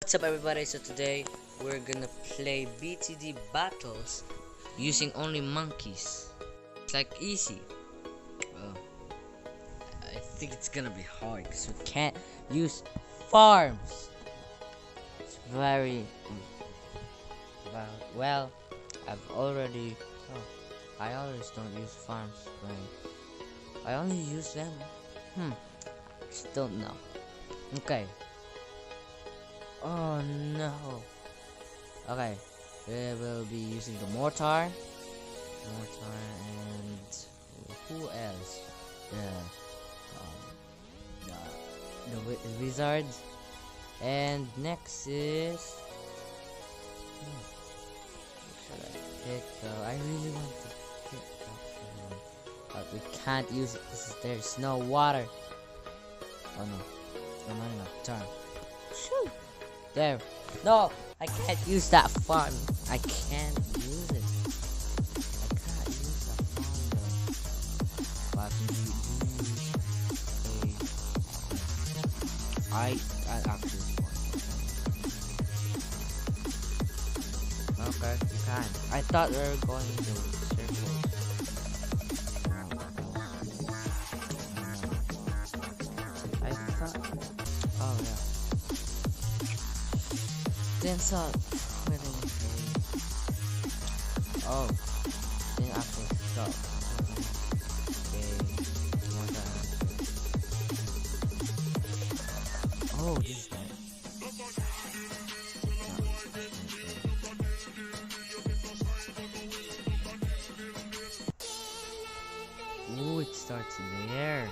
What's up everybody, so today we're gonna play BTD Battles using only monkeys. It's like easy. Well, I think it's gonna be hard because we can't use farms. It's very well, I've already I always don't use farms, right? I only use them. Just don't know. Okay. Oh no. Okay, we will be using the mortar, and who else? The wizard, and next is what should I pick? I really want to pick that one, but we can't use it because there's no water. Oh no, I'm running out of time. Shoot. There. No, I can't use that farm. I can't use it. I can't use that farm though. But I actually okay, you can. I thought we were going to circles. I thought. Oh yeah. Then saw where they were going. Oh, then after stop. Okay, one time. Oh, this is that. Ooh, it starts there.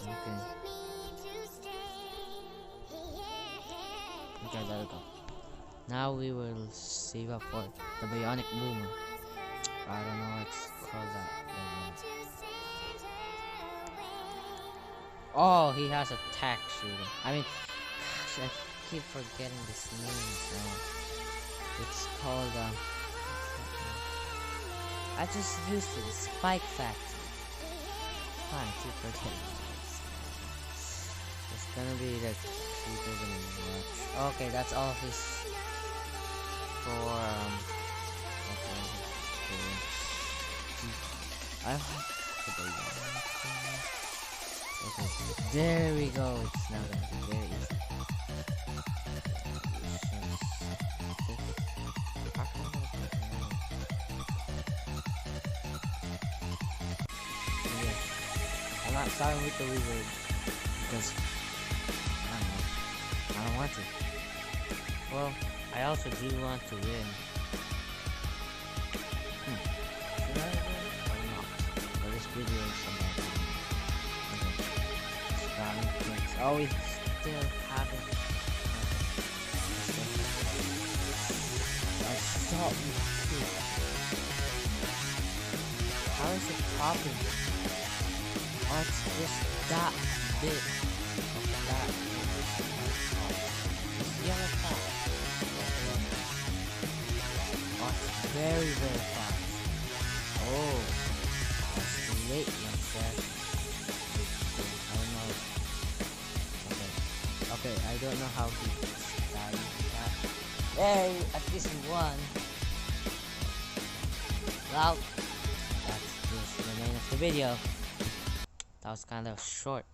Okay. Okay, there we go. Now we will save up for the bionic boomer. I don't know what's called that. Oh, he has a tack shooter. I mean, gosh, I keep forgetting this name. It's called I just used it. Spike Factory. I keep forgetting. It's gonna be the cheaper than much. Okay, that's all his for okay, there we go. It's now that very easy. I'm not starting with the wizard because I don't want to. Well, I also do want to win. Should I win or not? For this video is about starting points. Oh, we still haven't. I stop with two. How is it popping? Oh, it's just that big. That yellow top. Oh, it's very fast. Oh, that's too late, young sir. I don't know. Okay, I don't know how to start that. Hey, at least one. Well, that's just the end of the video. That was kind of short.